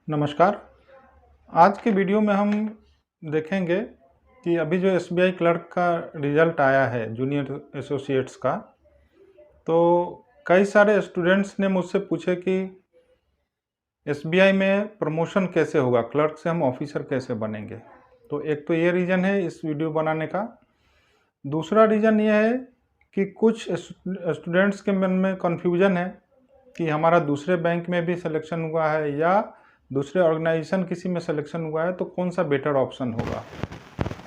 नमस्कार। आज के वीडियो में हम देखेंगे कि अभी जो एसबीआई क्लर्क का रिज़ल्ट आया है जूनियर एसोसिएट्स का, तो कई सारे स्टूडेंट्स ने मुझसे पूछे कि एसबीआई में प्रमोशन कैसे होगा, क्लर्क से हम ऑफिसर कैसे बनेंगे। तो एक तो ये रीज़न है इस वीडियो बनाने का। दूसरा रीज़न ये है कि कुछ स्टूडेंट्स के मन में कन्फ्यूजन है कि हमारा दूसरे बैंक में भी सिलेक्शन हुआ है या दूसरे ऑर्गेनाइजेशन किसी में सिलेक्शन हुआ है, तो कौन सा बेटर ऑप्शन होगा।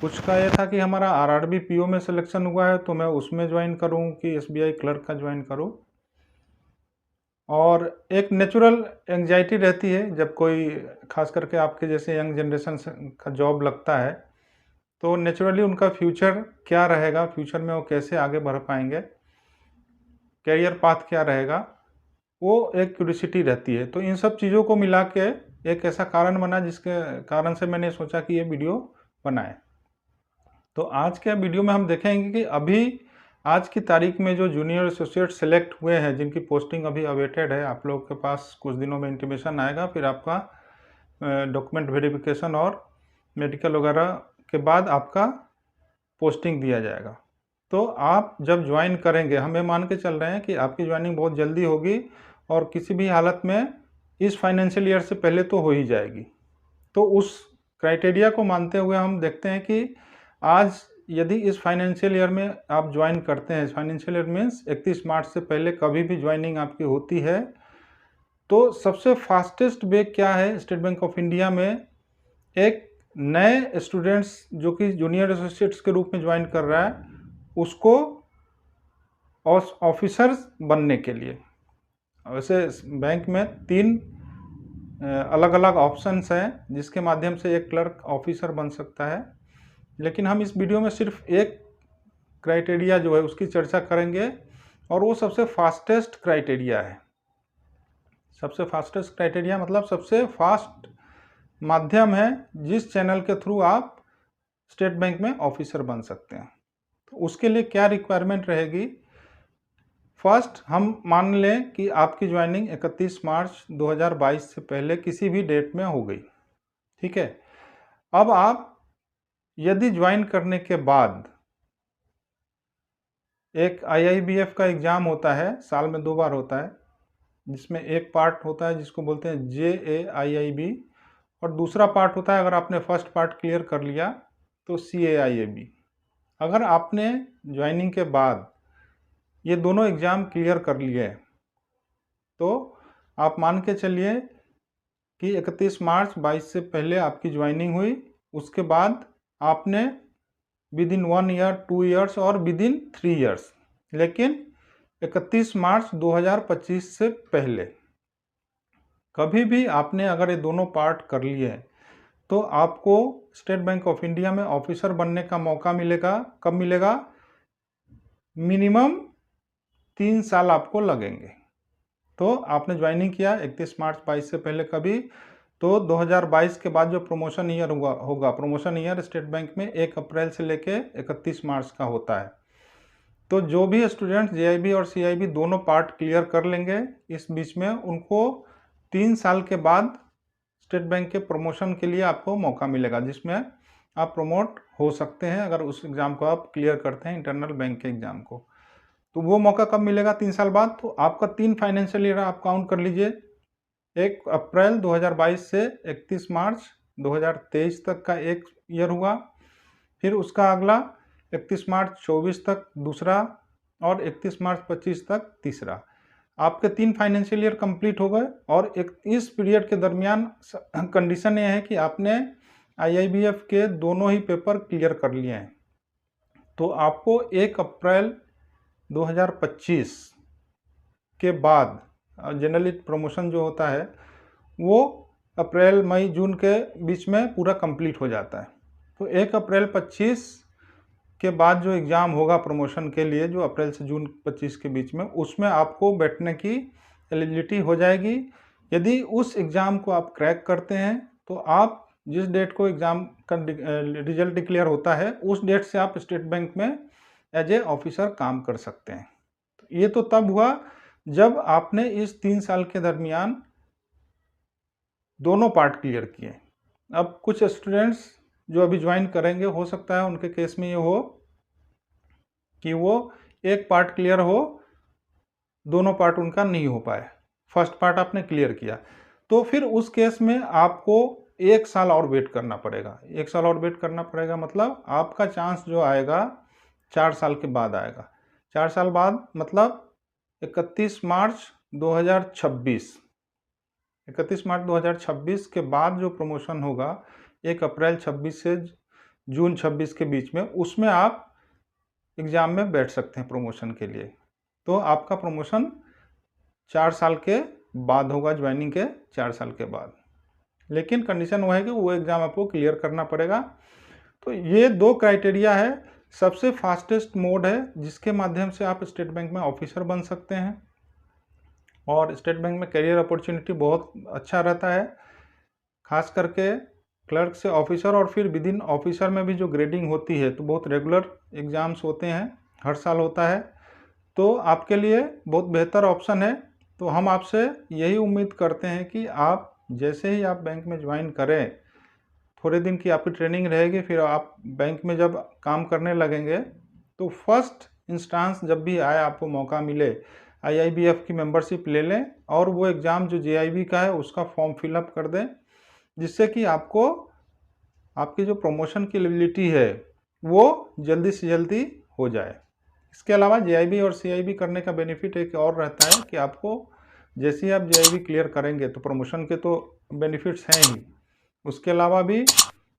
कुछ का ये था कि हमारा आरआरबी पीओ में सिलेक्शन हुआ है तो मैं उसमें ज्वाइन करूं कि एसबीआई क्लर्क का ज्वाइन करूं। और एक नेचुरल एंग्जाइटी रहती है जब कोई, खास करके आपके जैसे यंग जनरेशन का जॉब लगता है, तो नेचुरली उनका फ्यूचर क्या रहेगा, फ्यूचर में वो कैसे आगे बढ़ पाएंगे, कैरियर पाथ क्या रहेगा, वो एक क्यूरियोसिटी रहती है। तो इन सब चीज़ों को मिला के एक ऐसा कारण बना जिसके कारण से मैंने सोचा कि ये वीडियो बनाए। तो आज के वीडियो में हम देखेंगे कि अभी आज की तारीख में जो जूनियर एसोसिएट सेलेक्ट हुए हैं, जिनकी पोस्टिंग अभी अवेटेड है, आप लोग के पास कुछ दिनों में इंटीमेशन आएगा, फिर आपका डॉक्यूमेंट वेरिफिकेशन और मेडिकल वगैरह के बाद आपका पोस्टिंग दिया जाएगा। तो आप जब ज्वाइन करेंगे, हमें मान के चल रहे हैं कि आपकी ज्वाइनिंग बहुत जल्दी होगी और किसी भी हालत में इस फाइनेंशियल ईयर से पहले तो हो ही जाएगी। तो उस क्राइटेरिया को मानते हुए हम देखते हैं कि आज यदि इस फाइनेंशियल ईयर में आप ज्वाइन करते हैं, फाइनेंशियल ईयर मीन्स 31 मार्च से पहले कभी भी ज्वाइनिंग आपकी होती है, तो सबसे फास्टेस्ट वे क्या है स्टेट बैंक ऑफ इंडिया में एक नए स्टूडेंट्स जो कि जूनियर एसोसिएट्स के रूप में ज्वाइन कर रहा है उसको ऑफिसर्स बनने के लिए। वैसे बैंक में 3 अलग अलग ऑप्शंस हैं जिसके माध्यम से एक क्लर्क ऑफिसर बन सकता है, लेकिन हम इस वीडियो में सिर्फ एक क्राइटेरिया जो है उसकी चर्चा करेंगे और वो सबसे फास्टेस्ट क्राइटेरिया है। सबसे फास्टेस्ट क्राइटेरिया मतलब सबसे फास्ट माध्यम है जिस चैनल के थ्रू आप स्टेट बैंक में ऑफिसर बन सकते हैं। तो उसके लिए क्या रिक्वायरमेंट रहेगी। फर्स्ट हम मान लें कि आपकी ज्वाइनिंग 31 मार्च 2022 से पहले किसी भी डेट में हो गई, ठीक है। अब आप यदि ज्वाइन करने के बाद एक आईआईबीएफ का एग्ज़ाम होता है, साल में 2 बार होता है, जिसमें एक पार्ट होता है जिसको बोलते हैं JAIIB और दूसरा पार्ट होता है, अगर आपने फर्स्ट पार्ट क्लियर कर लिया तो CAIIB। अगर आपने ज्वाइनिंग के बाद ये दोनों एग्ज़ाम क्लियर कर लिए तो आप मान के चलिए कि 31 मार्च 22 से पहले आपकी ज्वाइनिंग हुई, उसके बाद आपने विद इन 1 ईयर, 2 ईयर्स और विद इन 3 ईयर्स, लेकिन 31 मार्च 2025 से पहले कभी भी आपने अगर ये दोनों पार्ट कर लिए तो आपको स्टेट बैंक ऑफ इंडिया में ऑफिसर बनने का मौका मिलेगा। कब मिलेगा? मिनिमम 3 साल आपको लगेंगे। तो आपने ज्वाइनिंग किया 31 मार्च 22 से पहले कभी, तो 2022 के बाद जो प्रमोशन ईयर होगा, प्रमोशन ईयर स्टेट बैंक में 1 अप्रैल से लेके 31 मार्च का होता है। तो जो भी स्टूडेंट्स JIB और CIB दोनों पार्ट क्लियर कर लेंगे इस बीच में, उनको 3 साल के बाद स्टेट बैंक के प्रमोशन के लिए आपको मौका मिलेगा, जिसमें आप प्रमोट हो सकते हैं अगर उस एग्ज़ाम को आप क्लियर करते हैं, इंटरनल बैंक के एग्ज़ाम को। तो वो मौका कब मिलेगा? 3 साल बाद। तो आपका 3 फाइनेंशियल ईयर आप काउंट कर लीजिए, 1 अप्रैल 2022 से 31 मार्च 2023 तक का एक ईयर हुआ, फिर उसका अगला 31 मार्च 24 तक दूसरा और 31 मार्च 25 तक तीसरा। आपके 3 फाइनेंशियल ईयर कंप्लीट हो गए और इस पीरियड के दरमियान कंडीशन ये है कि आपने आईआईबीएफ के दोनों ही पेपर क्लियर कर लिए हैं। तो आपको 1 अप्रैल 2025 के बाद जनरली प्रमोशन जो होता है वो अप्रैल, मई, जून के बीच में पूरा कंप्लीट हो जाता है। तो 1 अप्रैल 25 के बाद जो एग्ज़ाम होगा प्रमोशन के लिए, जो अप्रैल से जून 25 के बीच में, उसमें आपको बैठने की एलिजिबिलिटी हो जाएगी। यदि उस एग्ज़ाम को आप क्रैक करते हैं तो आप जिस डेट को एग्ज़ाम का रिजल्ट डिक्लेयर होता है उस डेट से आप स्टेट बैंक में एज ए ऑफिसर काम कर सकते हैं। तो ये तो तब हुआ जब आपने इस 3 साल के दरमियान दोनों पार्ट क्लियर किए। अब कुछ स्टूडेंट्स जो अभी ज्वाइन करेंगे, हो सकता है उनके केस में ये हो कि वो एक पार्ट क्लियर हो, दोनों पार्ट उनका नहीं हो पाए। फर्स्ट पार्ट आपने क्लियर किया, तो फिर उस केस में आपको 1 साल और वेट करना पड़ेगा। 1 साल और वेट करना पड़ेगा मतलब आपका चांस जो आएगा 4 साल के बाद आएगा। 4 साल बाद मतलब 31 मार्च 2026। 31 मार्च 2026 के बाद जो प्रमोशन होगा 1 अप्रैल 26 से जून 26 के बीच में, उसमें आप एग्ज़ाम में बैठ सकते हैं प्रमोशन के लिए। तो आपका प्रमोशन 4 साल के बाद होगा, ज्वाइनिंग के 4 साल के बाद। लेकिन कंडीशन वो है कि वो एग्ज़ाम आपको क्लियर करना पड़ेगा। तो ये 2 क्राइटेरिया है। सबसे फास्टेस्ट मोड है जिसके माध्यम से आप स्टेट बैंक में ऑफिसर बन सकते हैं, और स्टेट बैंक में करियर अपॉर्चुनिटी बहुत अच्छा रहता है, खास करके क्लर्क से ऑफिसर, और फिर विद इन ऑफिसर में भी जो ग्रेडिंग होती है तो बहुत रेगुलर एग्ज़ाम्स होते हैं, हर साल होता है। तो आपके लिए बहुत बेहतर ऑप्शन है। तो हम आपसे यही उम्मीद करते हैं कि आप जैसे ही आप बैंक में ज्वाइन करें, थोड़े दिन की आपकी ट्रेनिंग रहेगी, फिर आप बैंक में जब काम करने लगेंगे तो फर्स्ट इंस्टांस जब भी आए, आपको मौका मिले, IIBF की मेंबरशिप ले लें और वो एग्ज़ाम जो JIB का है उसका फॉर्म फिलअप कर दें, जिससे कि आपको आपकी जो प्रमोशन की एलिजिबिलिटी है वो जल्दी से जल्दी हो जाए। इसके अलावा JIB और CIB करने का बेनिफिट एक और रहता है कि आपको जैसे ही आप JIB क्लियर करेंगे तो प्रमोशन के तो बेनिफिट्स हैं ही, उसके अलावा भी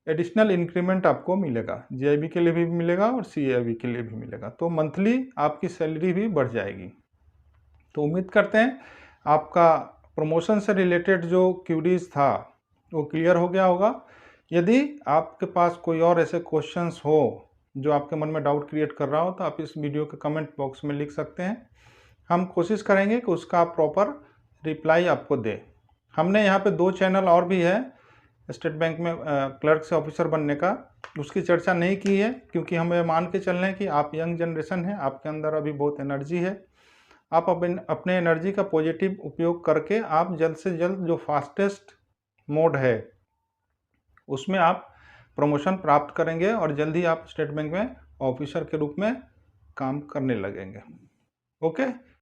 एडिशनल इंक्रीमेंट आपको मिलेगा, JIB के लिए भी मिलेगा और CIB के लिए भी मिलेगा। तो मंथली आपकी सैलरी भी बढ़ जाएगी। तो उम्मीद करते हैं आपका प्रमोशन से रिलेटेड जो क्यूरीज था वो क्लियर हो गया होगा। यदि आपके पास कोई और ऐसे क्वेश्चंस हो जो आपके मन में डाउट क्रिएट कर रहा हो, तो आप इस वीडियो के कमेंट बॉक्स में लिख सकते हैं। हम कोशिश करेंगे कि उसका प्रॉपर रिप्लाई आपको दे। हमने यहाँ पे 2 चैनल और भी है स्टेट बैंक में क्लर्क से ऑफिसर बनने का, उसकी चर्चा नहीं की है क्योंकि हम ये मान के चल रहे हैं कि आप यंग जनरेशन हैं, आपके अंदर अभी बहुत एनर्जी है। आप अपने एनर्जी का पॉजिटिव उपयोग करके आप जल्द से जल्द जो फास्टेस्ट मोड है उसमें आप प्रमोशन प्राप्त करेंगे और जल्द ही आप स्टेट बैंक में ऑफिसर के रूप में काम करने लगेंगे। ओके।